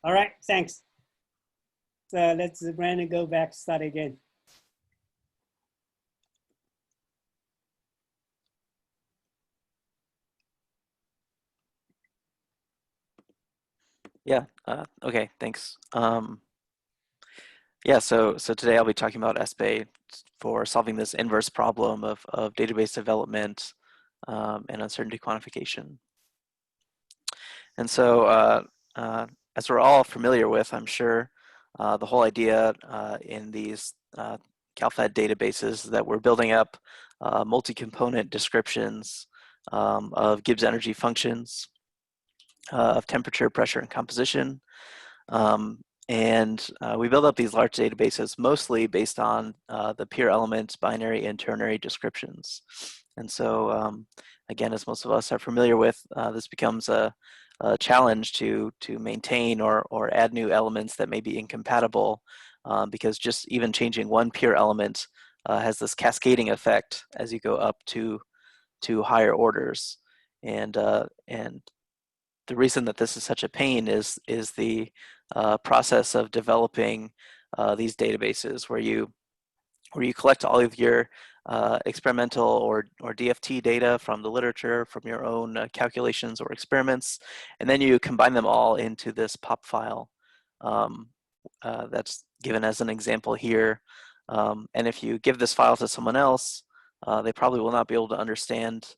All right, thanks. So let's Brandon go back, start again. Yeah, okay, thanks. Yeah, so today I'll be talking about ESPEI for solving this inverse problem of database development and uncertainty quantification. And so as we're all familiar with, I'm sure, the whole idea in these CALPHAD databases is that we're building up multi-component descriptions of Gibbs energy functions, of temperature, pressure, and composition. And we build up these large databases mostly based on the pure element, binary, and ternary descriptions. And so, again, as most of us are familiar with, this becomes a challenge to maintain or add new elements that may be incompatible, because just even changing one pure element has this cascading effect as you go up to higher orders. And the reason that this is such a pain is the process of developing these databases where you collect all of your experimental or DFT data from the literature, from your own calculations or experiments, and then you combine them all into this pop file that's given as an example here. And if you give this file to someone else, they probably will not be able to understand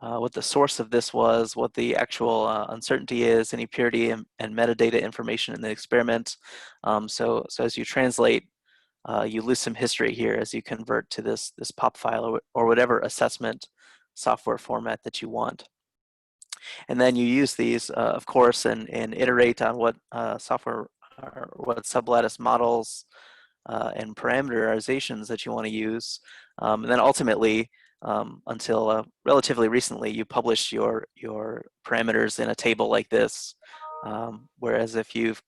what the source of this was, what the actual uncertainty is, any purity and metadata information in the experiment. So as you translate, you lose some history here as you convert to this pop file or whatever assessment software format that you want. And then you use these, of course, and iterate on what software or what sublattice models and parameterizations that you want to use. And then ultimately, until relatively recently, you publish your parameters in a table like this. Whereas if you've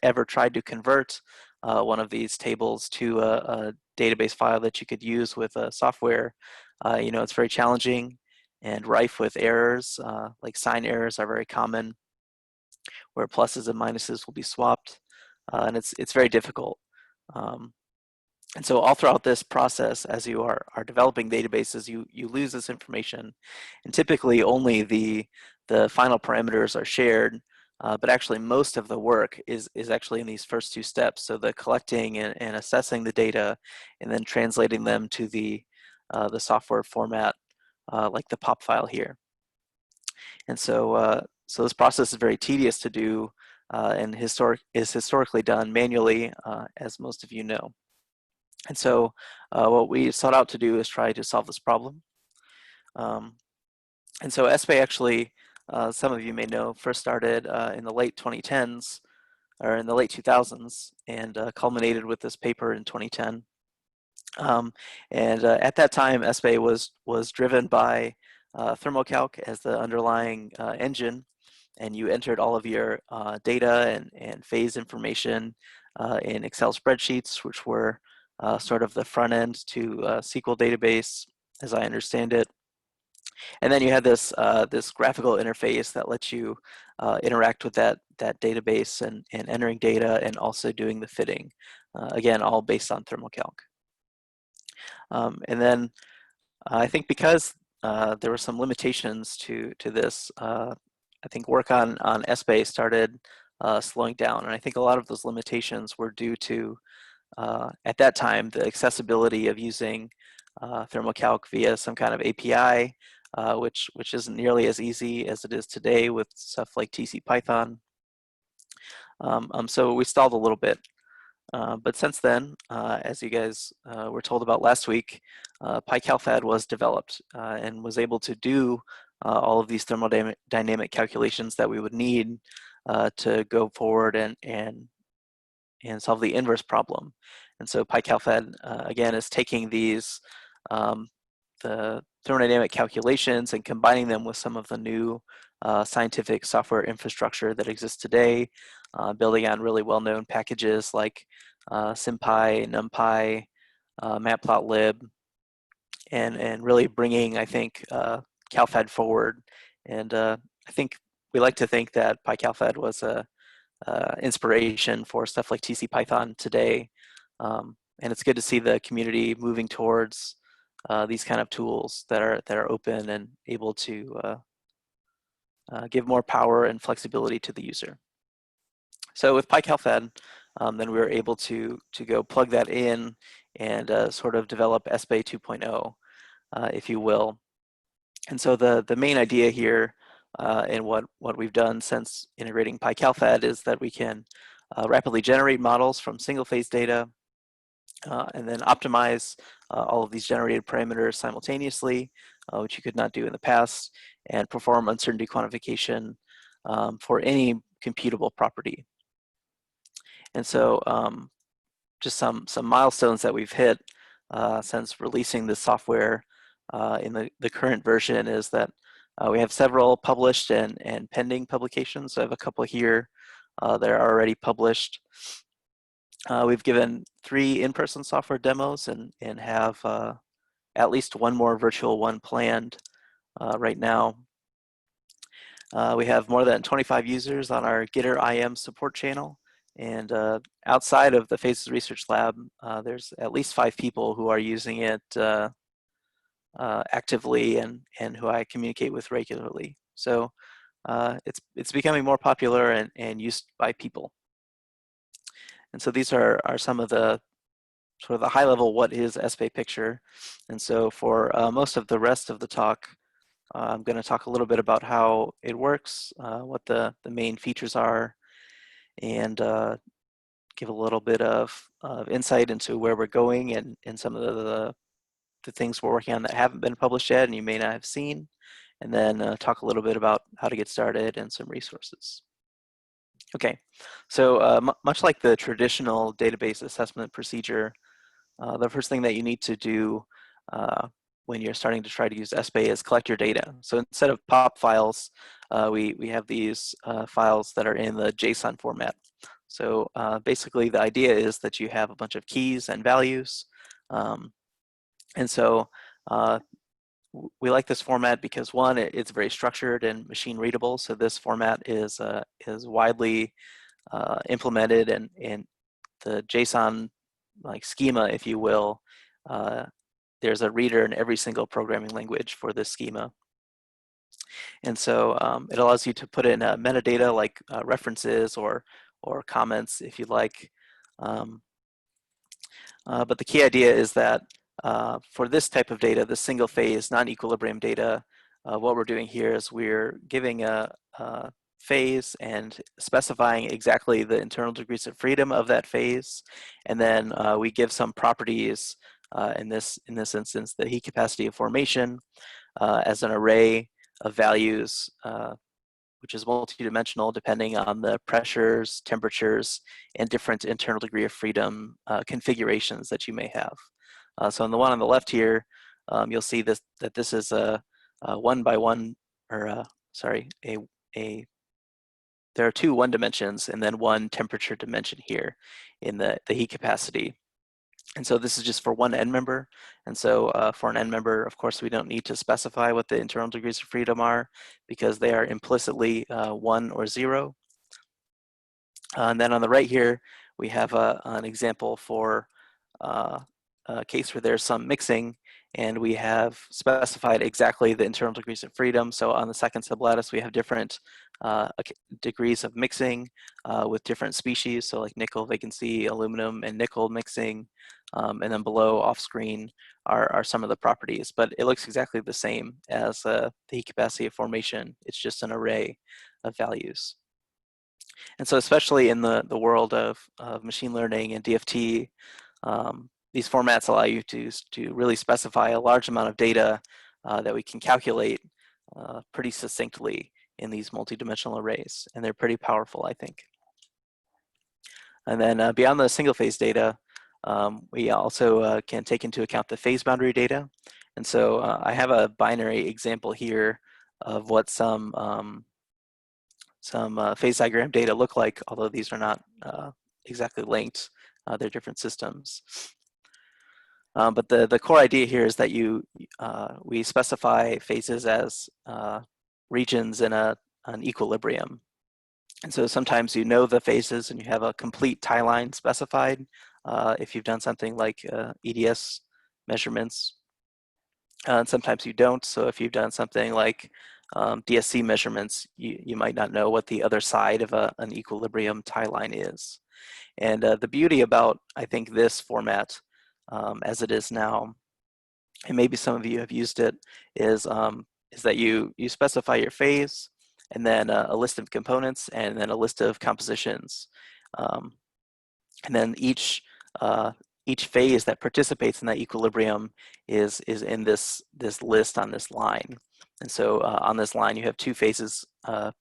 ever tried to convert one of these tables to a database file that you could use with software, you know, it's very challenging and rife with errors. Like sign errors are very common, where pluses and minuses will be swapped, and it's very difficult. And so all throughout this process, as you are developing databases, you lose this information, and typically only the final parameters are shared, but actually most of the work is actually in these first two steps. So the collecting and assessing the data, and then translating them to the software format, like the pop file here. And so so this process is very tedious to do, and is historically done manually, as most of you know. And so what we sought out to do is try to solve this problem. And so ESPEI actually, some of you may know, first started in the late 2010s, or in the late 2000s, and culminated with this paper in 2010. And at that time, ESPEI was driven by thermocalc as the underlying engine, and you entered all of your data and phase information in Excel spreadsheets, which were sort of the front end to SQL database, as I understand it. And then you had this this graphical interface that lets you interact with that database and entering data and also doing the fitting. Again, all based on thermocalc. And then I think because there were some limitations to this, I think work on ESPEI started slowing down. And I think a lot of those limitations were due to, at that time, the accessibility of using thermocalc via some kind of API, which isn't nearly as easy as it is today with stuff like TC Python. So we stalled a little bit. But since then, as you guys were told about last week, pycalphad was developed and was able to do all of these thermodynamic calculations that we would need to go forward and solve the inverse problem. And so pycalphad, again, is taking these the thermodynamic calculations and combining them with some of the new scientific software infrastructure that exists today, building on really well-known packages like SymPy, NumPy, Matplotlib, and really bringing, I think, CALPHAD forward. And I think we like to think that pycalphad was a inspiration for stuff like TC Python today. And it's good to see the community moving towards these kind of tools that are open and able to give more power and flexibility to the user. So with pycalphad, then we were able to go plug that in and sort of develop ESPEI 2.0, if you will. And so the main idea here and what we've done since integrating pycalphad is that we can rapidly generate models from single phase data and then optimize all of these generated parameters simultaneously, which you could not do in the past, and perform uncertainty quantification for any computable property. And so just some milestones that we've hit since releasing this software in the current version is that we have several published and pending publications. So I have a couple here that are already published. We've given 3 in-person software demos and have at least one more virtual one planned right now. We have more than 25 users on our Gitter IM support channel. And outside of the Phases Research Lab, there's at least 5 people who are using it actively and who I communicate with regularly. So it's becoming more popular and used by people. And so these are some of the sort of the high level what is ESPEI picture. And so for most of the rest of the talk, I'm going to talk a little bit about how it works, what the main features are, and give a little bit of insight into where we're going and some of the things we're working on that haven't been published yet and you may not have seen, and then talk a little bit about how to get started and some resources. Okay, so much like the traditional database assessment procedure, the first thing that you need to do when you're starting to try to use ESPEI is collect your data. So instead of POP files, we have these files that are in the JSON format. So basically the idea is that you have a bunch of keys and values. And so we like this format because one, it's very structured and machine readable. So this format is widely implemented, and the JSON like schema, if you will, there's a reader in every single programming language for this schema. And so it allows you to put in metadata like references or comments if you like. But the key idea is that for this type of data, the single phase non-equilibrium data, what we're doing here is we're giving a phase and specifying exactly the internal degrees of freedom of that phase, and then we give some properties in this instance, the heat capacity of formation as an array of values, which is multidimensional depending on the pressures, temperatures, and different internal degree of freedom configurations that you may have. So on the one on the left here, you'll see that this is a 1 by 1, or sorry, there are 2 1 dimensions and then 1 temperature dimension here in the heat capacity. And so this is just for one end member. And so for an end member, of course, we don't need to specify what the internal degrees of freedom are because they are implicitly 1 or 0. And then on the right here, we have an example for a case where there's some mixing, and we have specified exactly the internal degrees of freedom. So on the second sublattice, we have different degrees of mixing with different species. So like nickel, vacancy, aluminum, and nickel mixing. And then below off screen are some of the properties, but it looks exactly the same as the heat capacity of formation. It's just an array of values. And so especially in the world of machine learning and DFT, these formats allow you to really specify a large amount of data that we can calculate pretty succinctly in these multidimensional arrays, and they're pretty powerful, I think. And then beyond the single phase data, we also can take into account the phase boundary data. And so I have a binary example here of what some phase diagram data look like, although these are not exactly linked. They're different systems. But the core idea here is that we specify phases as regions in a an equilibrium. And so sometimes you know the phases and you have a complete tie line specified if you've done something like EDS measurements. And sometimes you don't. So if you've done something like DSC measurements, you might not know what the other side of an equilibrium tie line is. And the beauty about, I think, this format as it is now, and maybe some of you have used it, is that you specify your phase, and then a list of components, and then a list of compositions. And then each phase that participates in that equilibrium is in this list on this line. And so on this line, you have two phases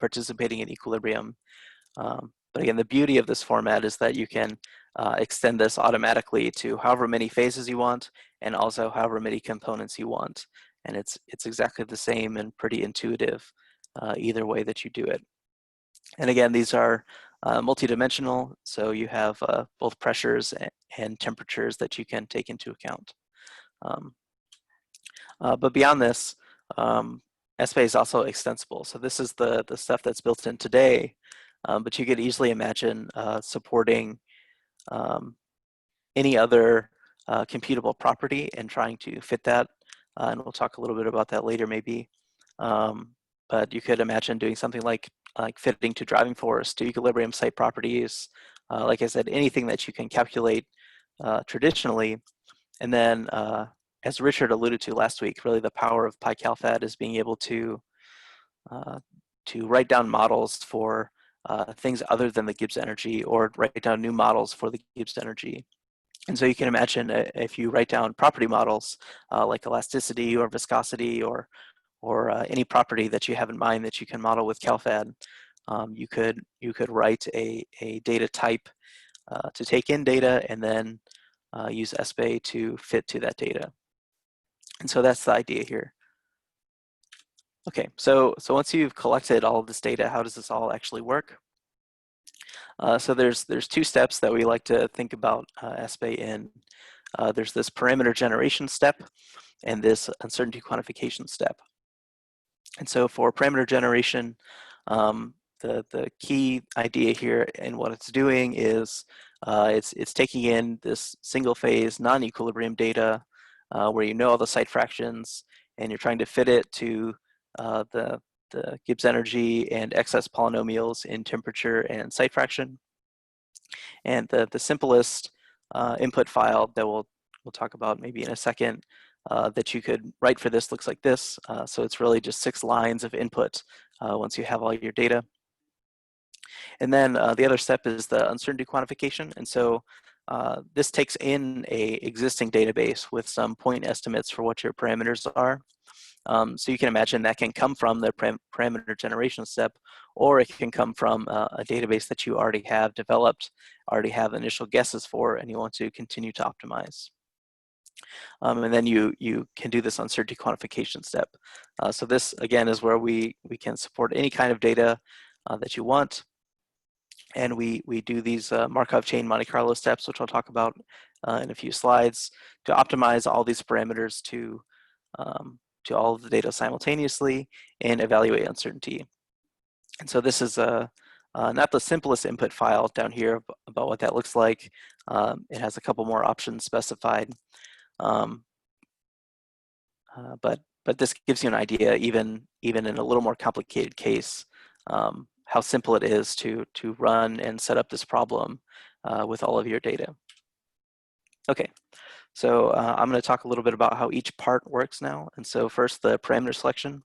participating in equilibrium. But again, the beauty of this format is that you can extend this automatically to however many phases you want, and also however many components you want. And it's exactly the same and pretty intuitive either way that you do it. And again, these are multidimensional, so you have both pressures and temperatures that you can take into account. But beyond this, ESPEI is also extensible. So this is the stuff that's built in today, but you could easily imagine supporting any other computable property and trying to fit that. And we'll talk a little bit about that later maybe. But you could imagine doing something like fitting to driving force, to equilibrium site properties. Like I said, anything that you can calculate traditionally. And then, as Richard alluded to last week, really the power of pycalphad is being able to write down models for things other than the Gibbs energy, or write down new models for the Gibbs energy. And so you can imagine if you write down property models like elasticity or viscosity or any property that you have in mind that you can model with CALPHAD, you could write a data type to take in data, and then use ESPEI to fit to that data. And so that's the idea here. Okay, so once you've collected all of this data, how does this all actually work? So there's two steps that we like to think about ESPEI in. There's this parameter generation step and this uncertainty quantification step. And so for parameter generation, the key idea here and what it's doing is it's taking in this single phase non-equilibrium data where you know all the site fractions, and you're trying to fit it to the Gibbs energy and excess polynomials in temperature and site fraction. And the simplest input file that we'll talk about maybe in a second that you could write for this looks like this. So it's really just 6 lines of input once you have all your data. And then the other step is the uncertainty quantification. And so this takes in a existing database with some point estimates for what your parameters are. So you can imagine that can come from the parameter generation step, or it can come from a database that you already have developed, already have initial guesses for, and you want to continue to optimize. And then you can do this uncertainty quantification step. So this, again, is where we can support any kind of data that you want. And we do these Markov chain Monte Carlo steps, which I'll talk about in a few slides, to optimize all these parameters to all of the data simultaneously and evaluate uncertainty. And so this is not the simplest input file down here about what that looks like. It has a couple more options specified. But this gives you an idea, even in a little more complicated case, how simple it is to run and set up this problem with all of your data. Okay, so I'm going to talk a little bit about how each part works now. And so first, the parameter selection.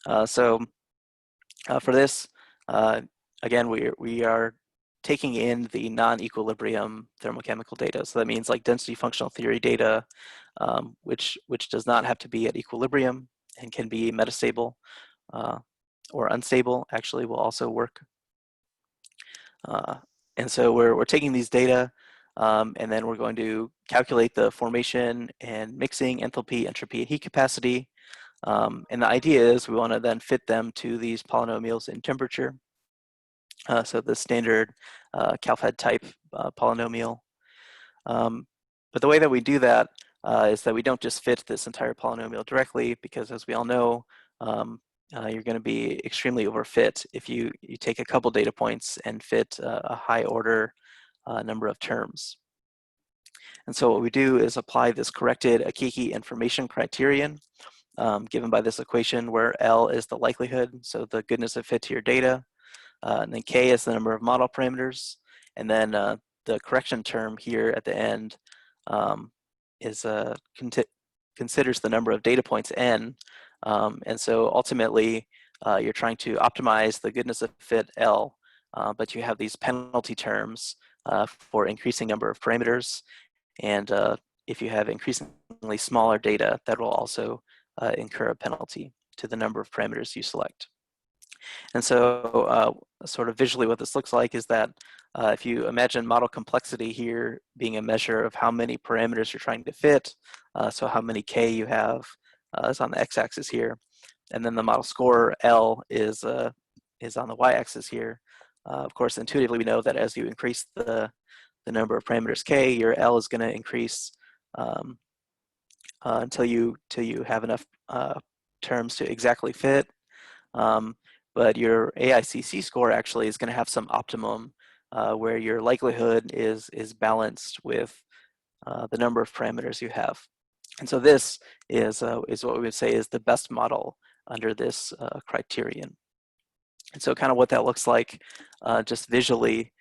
For this, again, we are taking in the non-equilibrium thermochemical data. So that means like density functional theory data, which does not have to be at equilibrium and can be metastable or unstable, actually will also work. And so we're taking these data and then we're going to calculate the formation and mixing enthalpy, entropy, and heat capacity. And the idea is we want to then fit them to these polynomials in temperature. So the standard CALPHAD type polynomial. But the way that we do that is that we don't just fit this entire polynomial directly, because as we all know, you're going to be extremely overfit if you take a couple data points and fit a high order number of terms. And so what we do is apply this corrected Akiki information criterion given by this equation where L is the likelihood, so the goodness of fit to your data, and then K is the number of model parameters, and then the correction term here at the end is considers the number of data points N, and so ultimately you're trying to optimize the goodness of fit L, but you have these penalty terms for increasing number of parameters, and if you have increasingly smaller data, that will also incur a penalty to the number of parameters you select. And so sort of visually what this looks like is that if you imagine model complexity here being a measure of how many parameters you're trying to fit, so how many K you have is on the x-axis here, and then the model score L is on the y-axis here. Of course, intuitively we know that as you increase the number of parameters K, your L is going to increase until you have enough terms to exactly fit. But your AICC score actually is going to have some optimum where your likelihood is balanced with the number of parameters you have. And so this is what we would say is the best model under this criterion. And so kind of what that looks like just visually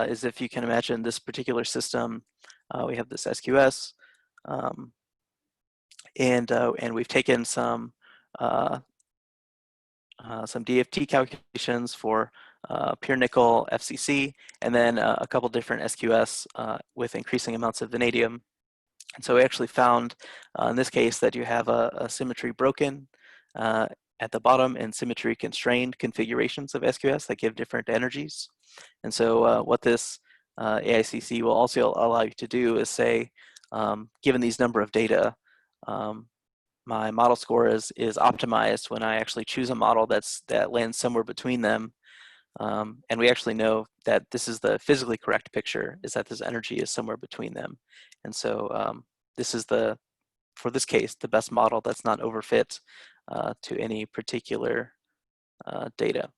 is if you can imagine this particular system, we have this SQS, and we've taken some DFT calculations for pure nickel FCC, and then a couple different SQS with increasing amounts of vanadium. And so we actually found in this case that you have a symmetry broken at the bottom and symmetry constrained configurations of SQS that give different energies. And so what this AICC will also allow you to do is say, given these number of data, my model score is optimized when I actually choose a model that lands somewhere between them. And we actually know that this is the physically correct picture, is that this energy is somewhere between them. And so this is for this case, the best model that's not overfit to any particular data.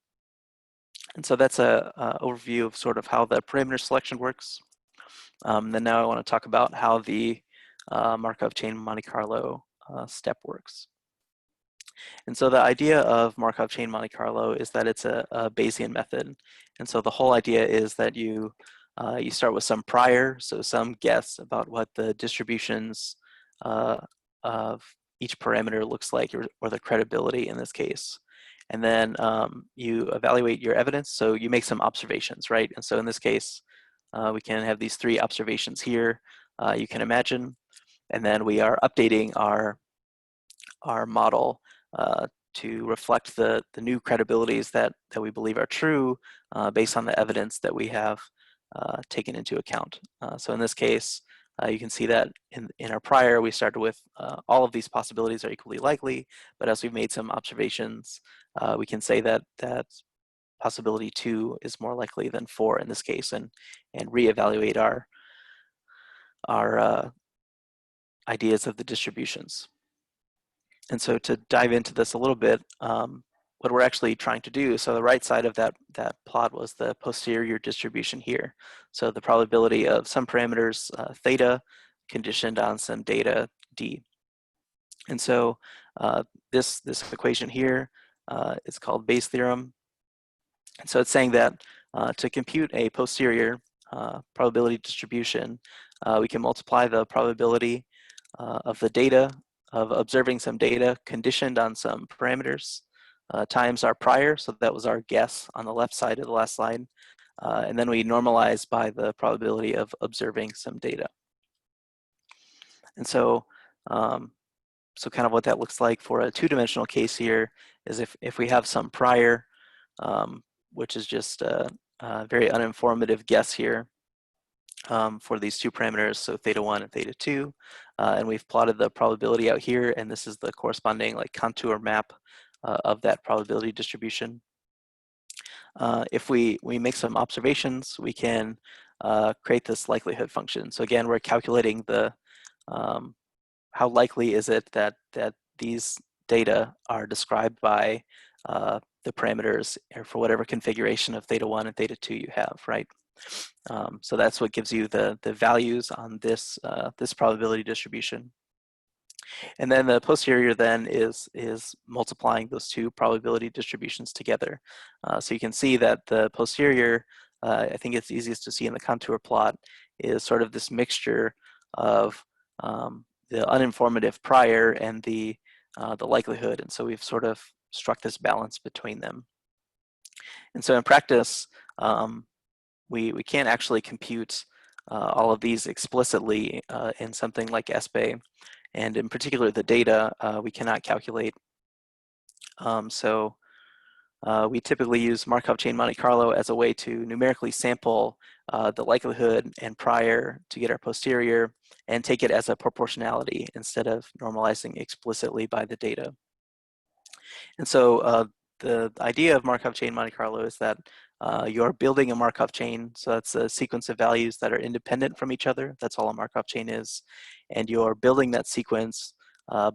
And so that's a overview of sort of how the parameter selection works. Then now I want to talk about how the Markov chain Monte Carlo step works. And so the idea of Markov chain Monte Carlo is that it's a Bayesian method. And so the whole idea is that you start with some prior, so some guess about what the distributions of each parameter looks like, or the credibility in this case. And then you evaluate your evidence, so you make some observations, right? And so in this case, we can have these 3 observations here, you can imagine, and then we are updating our model to reflect the new credibilities that we believe are true based on the evidence that we have taken into account. So in this case, you can see that in our prior, we started with all of these possibilities are equally likely, but as we've made some observations, we can say that possibility 2 is more likely than 4 in this case, and reevaluate our ideas of the distributions. And so to dive into this a little bit, what we're actually trying to do, so the right side of that plot was the posterior distribution here. So the probability of some parameters, theta, conditioned on some data, d. And so this equation here is called Bayes' theorem. And so it's saying that to compute a posterior probability distribution, we can multiply the probability of the data, of observing some data conditioned on some parameters, times our prior, so that was our guess on the left side of the last slide, and then we normalize by the probability of observing some data. And so, so kind of what that looks like for a 2-dimensional case here is if we have some prior, which is just a very uninformative guess here for these 2 parameters, so theta 1 and theta 2, and we've plotted the probability out here, and this is the corresponding like contour map of that probability distribution. If we make some observations, we can create this likelihood function. So again, we're calculating the how likely is it that these data are described by the parameters or for whatever configuration of theta 1 and theta 2 you have, right? So that's what gives you the values on this, this probability distribution. And then the posterior then is multiplying those two probability distributions together. So you can see that the posterior, I think it's easiest to see in the contour plot, is sort of this mixture of the uninformative prior and the likelihood. And so we've sort of struck this balance between them. And so in practice, we can't actually compute all of these explicitly in something like ESPEI. And in particular, the data we cannot calculate. So we typically use Markov chain Monte Carlo as a way to numerically sample the likelihood and prior to get our posterior and take it as a proportionality instead of normalizing explicitly by the data. And so the idea of Markov chain Monte Carlo is that you're building a Markov chain. So that's a sequence of values that are independent from each other. That's all a Markov chain is. And you're building that sequence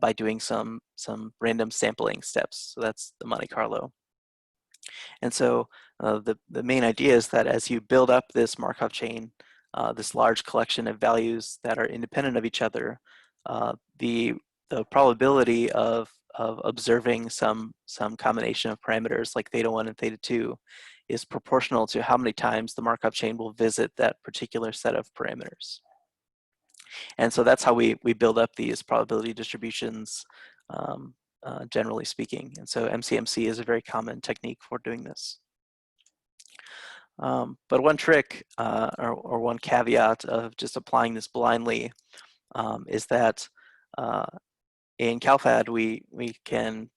by doing some random sampling steps. So that's the Monte Carlo. And so the main idea is that as you build up this Markov chain, this large collection of values that are independent of each other, the probability of observing some combination of parameters like theta 1 and theta 2 is proportional to how many times the Markov chain will visit that particular set of parameters. And so that's how we build up these probability distributions, generally speaking. And so MCMC is a very common technique for doing this. But one trick or one caveat of just applying this blindly is that in CALPHAD, we can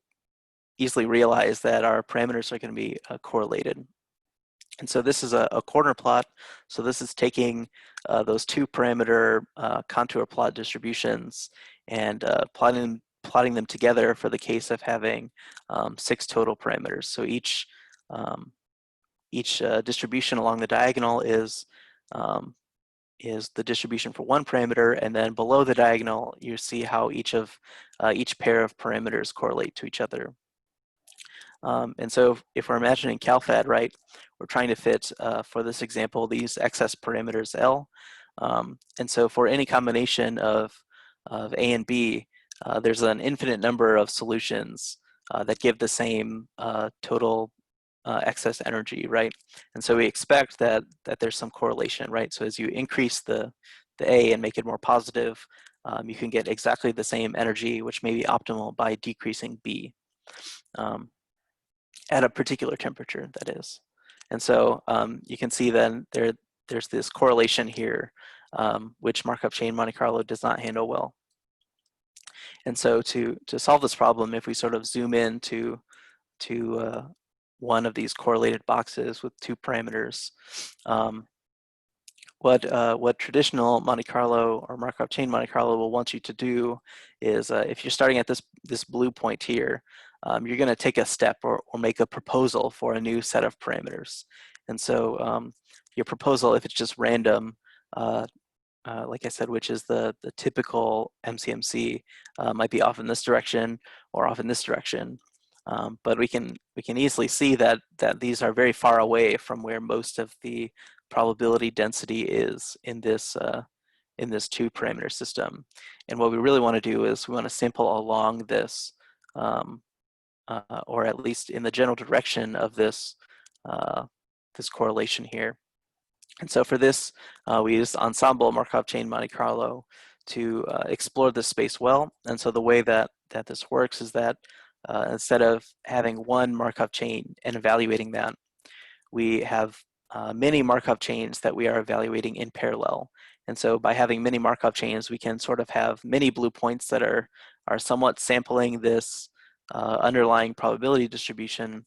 easily realize that our parameters are going to be correlated. And so this is a corner plot. So this is taking those two parameter contour plot distributions and plotting them together for the case of having 6 total parameters. So each distribution along the diagonal is the distribution for one parameter, and then below the diagonal you see how each pair of parameters correlate to each other. And so if we're imagining CALPHAD, right, we're trying to fit, for this example, these excess parameters L. And so for any combination of A and B, there's an infinite number of solutions that give the same total excess energy, right? And so we expect that there's some correlation, right? So as you increase the A and make it more positive, you can get exactly the same energy, which may be optimal by decreasing B. At a particular temperature, that is. And so you can see then there's this correlation here, which Markov chain Monte Carlo does not handle well. And so to solve this problem, if we sort of zoom in to one of these correlated boxes with 2 parameters, what traditional Monte Carlo or Markov chain Monte Carlo will want you to do is, if you're starting at this blue point here, you're going to take a step or make a proposal for a new set of parameters. And so your proposal, if it's just random, like I said, which is the typical MCMC, might be off in this direction or off in this direction. But we can easily see that these are very far away from where most of the probability density is in this 2-parameter system. And what we really want to do is we want to sample along this, or at least in the general direction of this this correlation here. And so for this, we use Ensemble Markov chain Monte Carlo to explore this space well. And so the way that this works is that instead of having one Markov chain and evaluating that, we have many Markov chains that we are evaluating in parallel. And so by having many Markov chains, we can sort of have many blue points that are somewhat sampling this underlying probability distribution,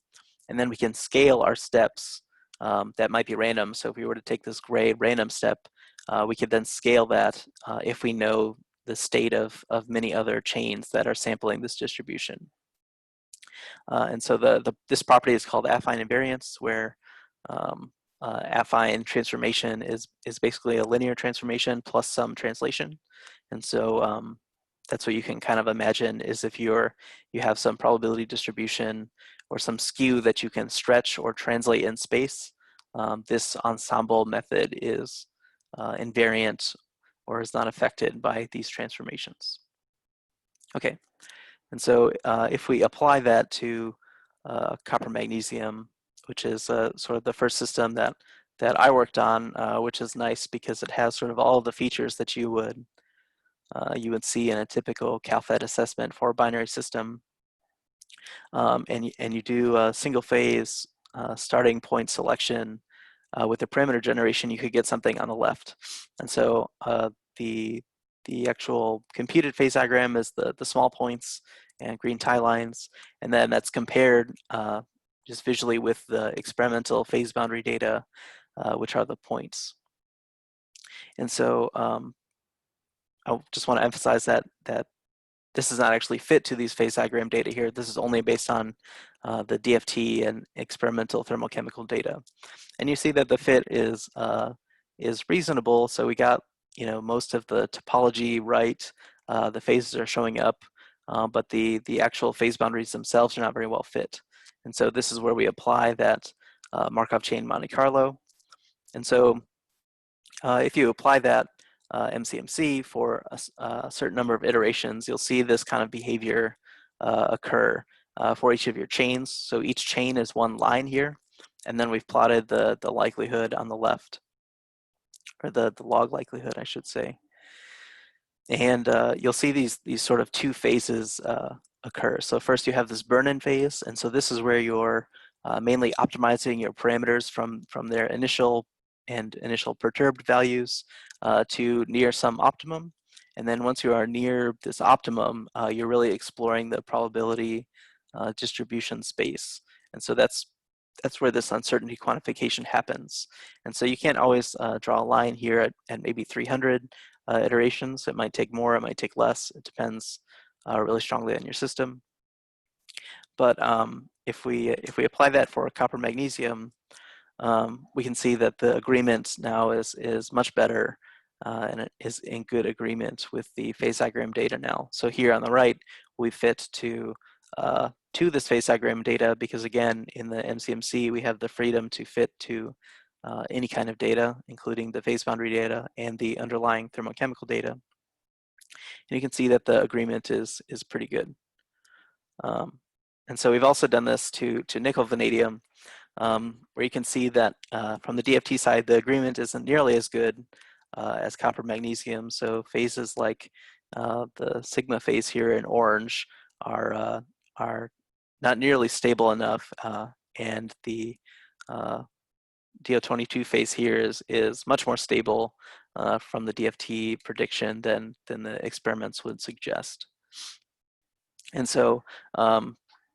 and then we can scale our steps that might be random. So if we were to take this gray random step, we could then scale that if we know the state of many other chains that are sampling this distribution. And so this property is called affine invariance, where affine transformation is basically a linear transformation plus some translation. And so that's what you can kind of imagine is if you have some probability distribution or some skew that you can stretch or translate in space. This ensemble method is invariant or is not affected by these transformations. Okay, and so if we apply that to copper magnesium, which is sort of the first system that I worked on, which is nice because it has sort of all of the features that you would see in a typical CALPHAD assessment for a binary system. And you do a single phase starting point selection with the parameter generation, you could get something on the left. And so the actual computed phase diagram is the small points and green tie lines, and then that's compared just visually with the experimental phase boundary data, which are the points. And so I just want to emphasize that this is not actually fit to these phase diagram data here. This is only based on the DFT and experimental thermochemical data. And you see that the fit is reasonable. So we got most of the topology right. The phases are showing up, but the actual phase boundaries themselves are not very well fit. And so this is where we apply that Markov chain Monte Carlo. And so if you apply that MCMC for a certain number of iterations, you'll see this kind of behavior occur for each of your chains. So each chain is one line here, and then we've plotted the likelihood on the left, or the log likelihood, I should say. And you'll see these sort of two phases occur. So first you have this burn-in phase, and so this is where you're mainly optimizing your parameters from their initial perturbed values to near some optimum. And then once you are near this optimum, you're really exploring the probability distribution space. And so that's where this uncertainty quantification happens. And so you can't always draw a line here at maybe 300 iterations. It might take more, it might take less. It depends really strongly on your system. But if we apply that for copper magnesium, we can see that the agreement now is much better, and it is in good agreement with the phase diagram data now. So here on the right, we fit to this phase diagram data because, again, in the MCMC, we have the freedom to fit to any kind of data, including the phase boundary data and the underlying thermochemical data. And you can see that the agreement is pretty good. And so we've also done this to nickel vanadium, where you can see that from the DFT side, the agreement isn't nearly as good as copper magnesium. So phases like the sigma phase here in orange are not nearly stable enough, and the DO22 phase here is much more stable from the DFT prediction than the experiments would suggest. And so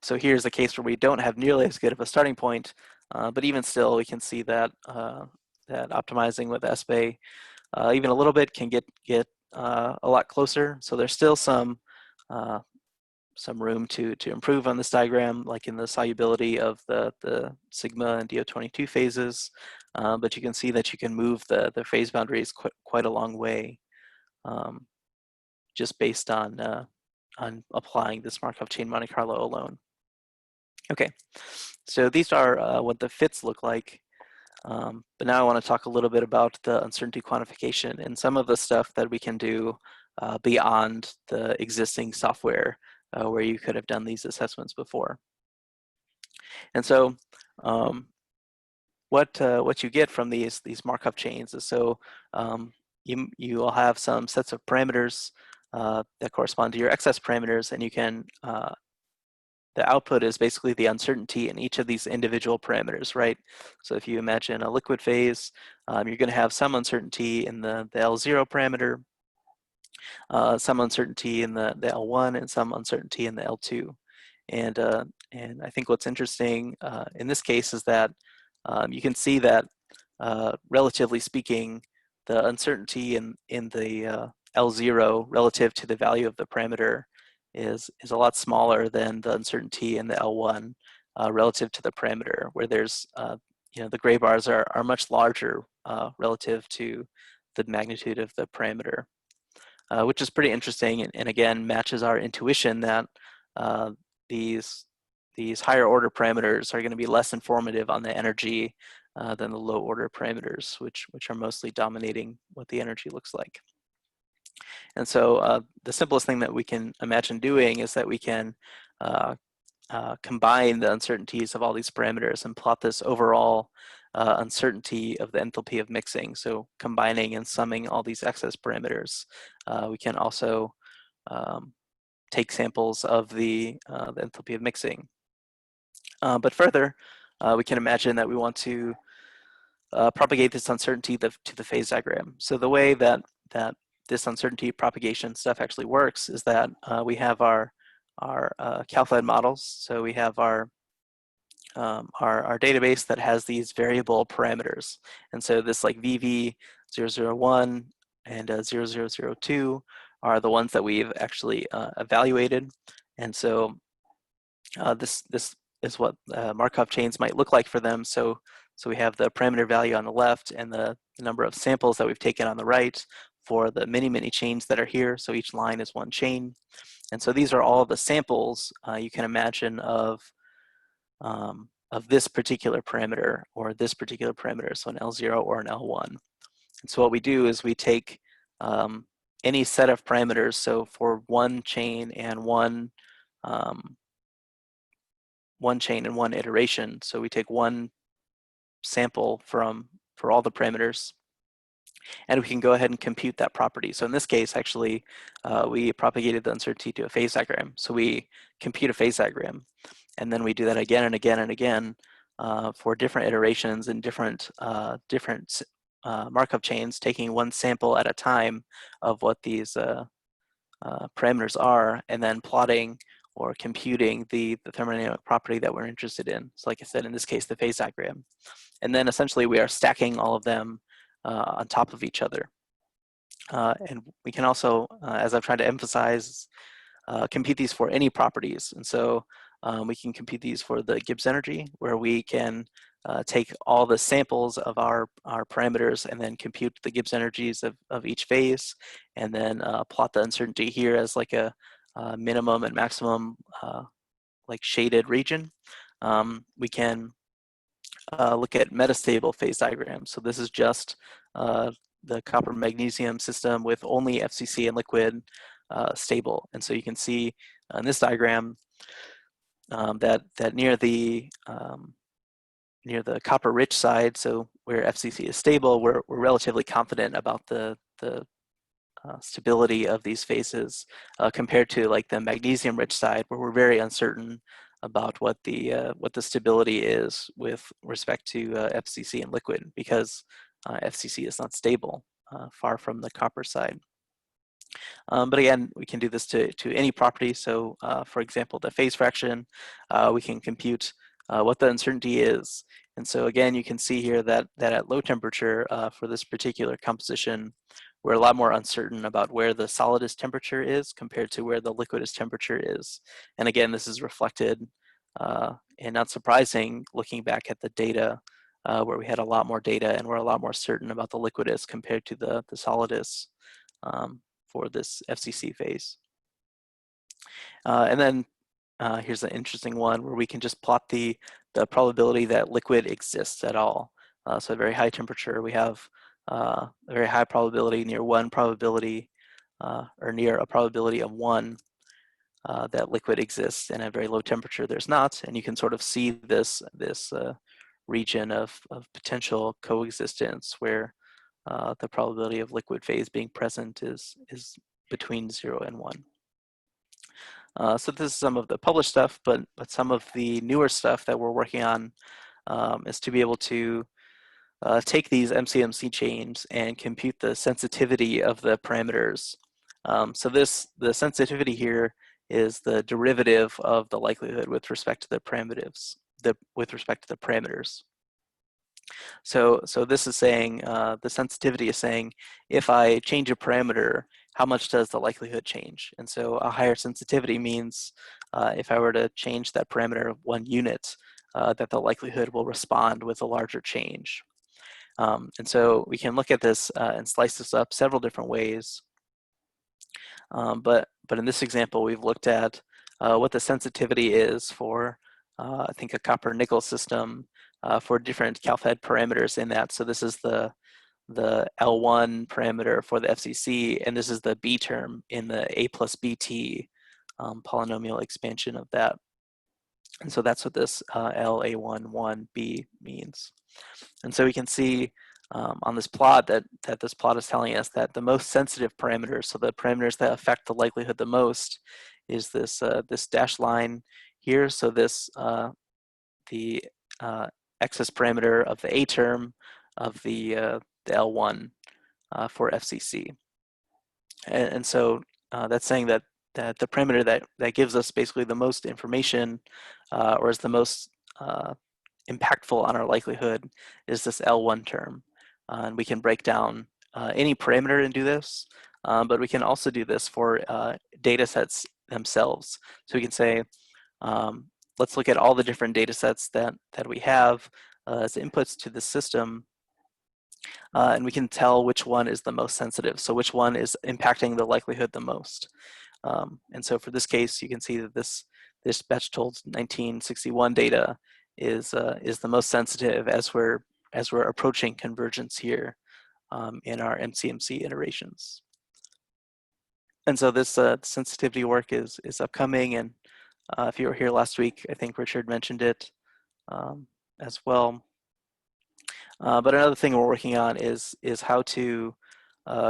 so here's a case where we don't have nearly as good of a starting point, but even still, we can see that that optimizing with ESPEI even a little bit can get a lot closer. So there's still some room to improve on this diagram, like in the solubility of the sigma and DO22 phases, but you can see that you can move the phase boundaries quite a long way, just based on applying this Markov chain Monte Carlo alone. Okay, so these are what the fits look like. But now I want to talk a little bit about the uncertainty quantification and some of the stuff that we can do beyond the existing software where you could have done these assessments before. And so what you get from these Markov chains is, so you will have some sets of parameters that correspond to your excess parameters, and you can the output is basically the uncertainty in each of these individual parameters, right? So if you imagine a liquid phase, you're going to have some uncertainty in the L0 parameter, some uncertainty in the L1, and some uncertainty in the L2. And I think what's interesting in this case is that you can see that relatively speaking, the uncertainty in the L0 relative to the value of the parameter is a lot smaller than the uncertainty in the L1 relative to the parameter, where there's the gray bars are much larger relative to the magnitude of the parameter. which is pretty interesting, and again matches our intuition that these higher order parameters are going to be less informative on the energy than the low order parameters, which are mostly dominating what the energy looks like. And so the simplest thing that we can imagine doing is that we can combine the uncertainties of all these parameters and plot this overall uncertainty of the enthalpy of mixing. So combining and summing all these excess parameters. We can also take samples of the enthalpy of mixing. But further, we can imagine that we want to propagate this uncertainty to the phase diagram. So the way that this uncertainty propagation stuff actually works is that we have our CALPHAD models. So we have our database that has these variable parameters. And so this like VV001 and 0002 are the ones that we've actually evaluated. And so this is what Markov chains might look like for them. So we have the parameter value on the left and the number of samples that we've taken on the right for the many chains that are here. So each line is one chain. And so these are all the samples you can imagine of this particular parameter or this particular parameter, so an L0 or an L1. And so what we do is we take any set of parameters, so for one chain and one chain and one iteration, so we take one sample for all the parameters, and we can go ahead and compute that property. So in this case, actually, we propagated the uncertainty to a phase diagram. So we compute a phase diagram, and then we do that again and again and again for different iterations and different Markov chains, taking one sample at a time of what these parameters are, and then plotting or computing the thermodynamic property that we're interested in. So like I said, in this case, the phase diagram. And then essentially we are stacking all of them on top of each other. And we can also, as I've tried to emphasize, compute these for any properties. And so we can compute these for the Gibbs energy, where we can take all the samples of our parameters and then compute the Gibbs energies of each phase, and then plot the uncertainty here as like a minimum and maximum like shaded region. We can look at metastable phase diagrams. So this is just the copper magnesium system with only FCC and liquid stable. And so you can see in this diagram that near the copper rich side, so where FCC is stable, we're relatively confident about the stability of these phases compared to like the magnesium rich side, where we're very uncertain about what the stability is with respect to FCC and liquid, because FCC is not stable, far from the copper side. But again, we can do this to any property. So for example, the phase fraction, we can compute what the uncertainty is. And so again, you can see here that at low temperature for this particular composition, we're a lot more uncertain about where the solidus temperature is compared to where the liquidus temperature is. And again, this is reflected, and not surprising, looking back at the data where we had a lot more data and we're a lot more certain about the liquidus compared to the solidus for this FCC phase. And then here's an interesting one where we can just plot the probability that liquid exists at all. So at very high temperature, we have a very high probability, near one probability, or near a probability of 1 that liquid exists, and at very low temperature there's not. And you can sort of see this region of potential coexistence where the probability of liquid phase being present is between 0 and 1. So this is some of the published stuff, but some of the newer stuff that we're working on is to be able to take these MCMC chains and compute the sensitivity of the parameters. So the sensitivity here is the derivative of the likelihood with respect to the parameters. So this is saying, the sensitivity is saying, if I change a parameter, how much does the likelihood change? And so a higher sensitivity means if I were to change that parameter 1 unit, that the likelihood will respond with a larger change. And so we can look at this and slice this up several different ways. But in this example, we've looked at what the sensitivity is for, I think, a copper-nickel system for different CALPHAD parameters in that. So this is the L1 parameter for the FCC, and this is the B term in the A plus BT polynomial expansion of that. And so that's what this LA11B means. And so we can see on this plot that this plot is telling us that the most sensitive parameters, so the parameters that affect the likelihood the most, is this this dashed line here. So this the excess parameter of the A term of the L1 for FCC, and so that's saying that the parameter that gives us basically the most information or is the most impactful on our likelihood is this L1 term. And we can break down any parameter and do this, but we can also do this for data sets themselves. So we can say, let's look at all the different data sets that we have as inputs to the system, and we can tell which one is the most sensitive. So which one is impacting the likelihood the most. And so for this case, you can see that this Bechtold 1961 data is the most sensitive as we're approaching convergence here in our MCMC iterations. And so this sensitivity work is upcoming, and if you were here last week, I think Richard mentioned it as well. But another thing we're working on is how to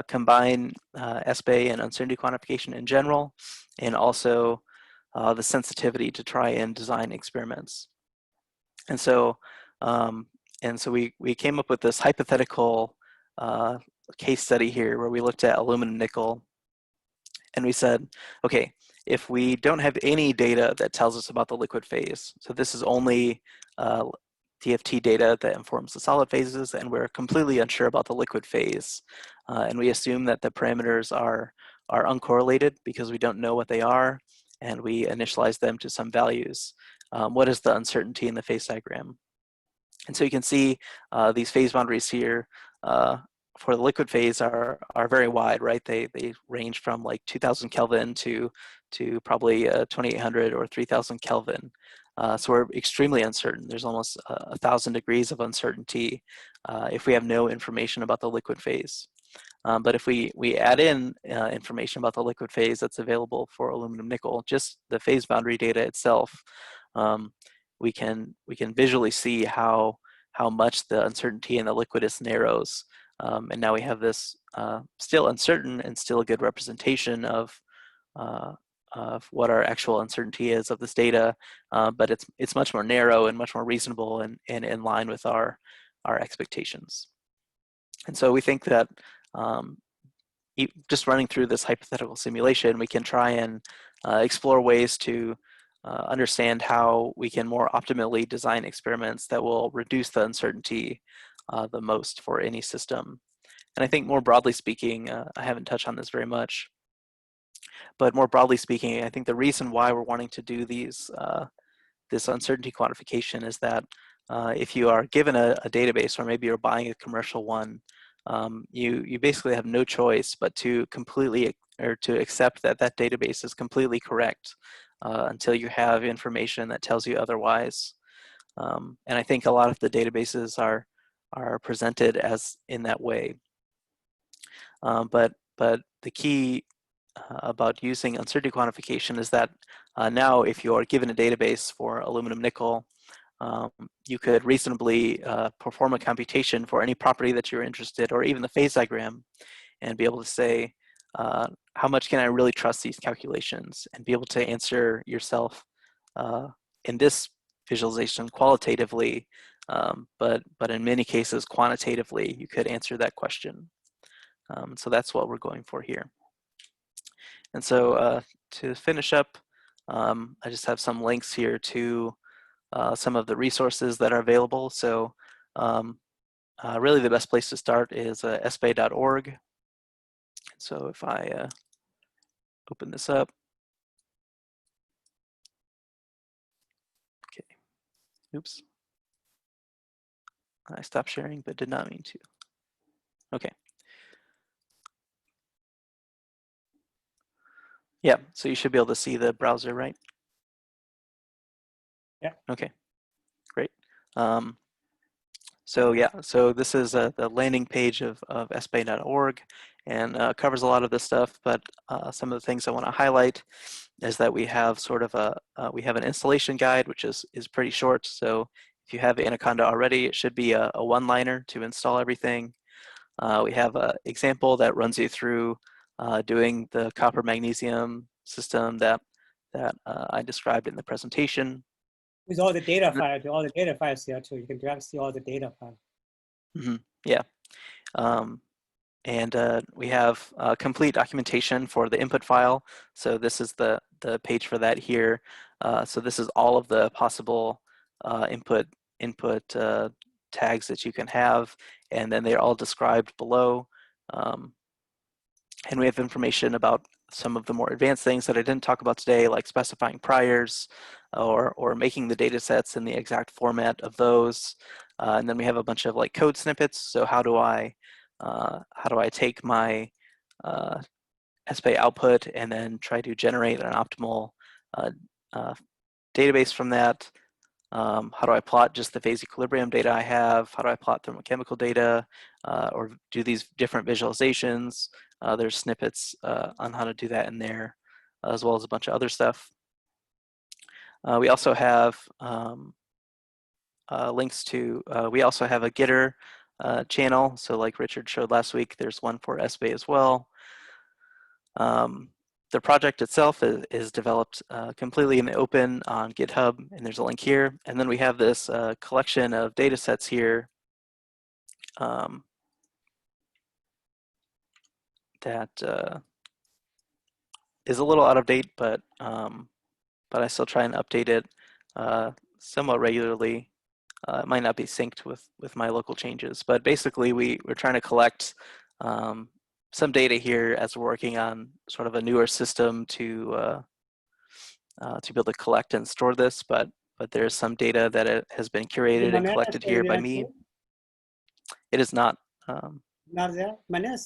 combine ESPEI and uncertainty quantification in general, and also the sensitivity to try and design experiments. And so we came up with this hypothetical case study here where we looked at aluminum nickel, and we said, okay, if we don't have any data that tells us about the liquid phase, so this is only DFT data that informs the solid phases, and we're completely unsure about the liquid phase, and we assume that the parameters are uncorrelated because we don't know what they are, and we initialize them to some values. What is the uncertainty in the phase diagram? And so you can see these phase boundaries here for the liquid phase are very wide, right? They range from like 2000 Kelvin to probably 2800 or 3000 Kelvin. So we're extremely uncertain. There's almost 1000 degrees of uncertainty if we have no information about the liquid phase. But if we add in information about the liquid phase that's available for aluminum nickel, just the phase boundary data itself, we can visually see how much the uncertainty in the liquidus narrows. And now we have this still uncertain and still a good representation of what our actual uncertainty is of this data, but it's much more narrow and much more reasonable and in line with our expectations. And so we think that just running through this hypothetical simulation, we can try and explore ways to understand how we can more optimally design experiments that will reduce the uncertainty the most for any system. And I think more broadly speaking, I haven't touched on this very much, but more broadly speaking, I think the reason why we're wanting to do these this uncertainty quantification is that if you are given a database, or maybe you're buying a commercial one, you basically have no choice but to accept that that database is completely correct until you have information that tells you otherwise. And I think a lot of the databases are presented as in that way. But the key about using uncertainty quantification is that now if you are given a database for aluminum nickel, you could reasonably perform a computation for any property that you're interested, or even the phase diagram, and be able to say, how much can I really trust these calculations, and be able to answer yourself in this visualization qualitatively, but in many cases quantitatively, you could answer that question. So that's what we're going for here. And so to finish up, I just have some links here to some of the resources that are available. So really the best place to start is ESPEI.org. So if I open this up. Okay, oops. I stopped sharing but did not mean to. Okay. Yeah, so you should be able to see the browser, right? Yeah. Okay, great. So yeah, so this is the landing page of ESPEI.org, and covers a lot of this stuff, but some of the things I want to highlight is that we have sort of we have an installation guide, which is pretty short. So if you have Anaconda already, it should be a one-liner to install everything. We have an example that runs you through doing the copper magnesium system that I described in the presentation. With all the data files, all the data files here too. You can directly see all the data files. Mm-hmm. Yeah. And we have complete documentation for the input file. So this is the page for that here. So this is all of the possible input tags that you can have, and then they're all described below. And we have information about some of the more advanced things that I didn't talk about today, like specifying priors or making the data sets in the exact format of those. And then we have a bunch of like code snippets. So how do I take my ESPEI output and then try to generate an optimal database from that? How do I plot just the phase equilibrium data I have? How do I plot thermochemical data or do these different visualizations? There's snippets on how to do that in there, as well as a bunch of other stuff. We also have links to, we also have a Gitter channel. So like Richard showed last week, there's one for ESPEI as well. The project itself is developed completely in the open on GitHub, and there's a link here. And then we have this collection of data sets here that is a little out of date, but I still try and update it somewhat regularly. It might not be synced with my local changes, but basically we're trying to collect some data here as we're working on sort of a newer system to be able to collect and store this, but there's some data that it has been curated and collected here by me. It is not. Not there. Manila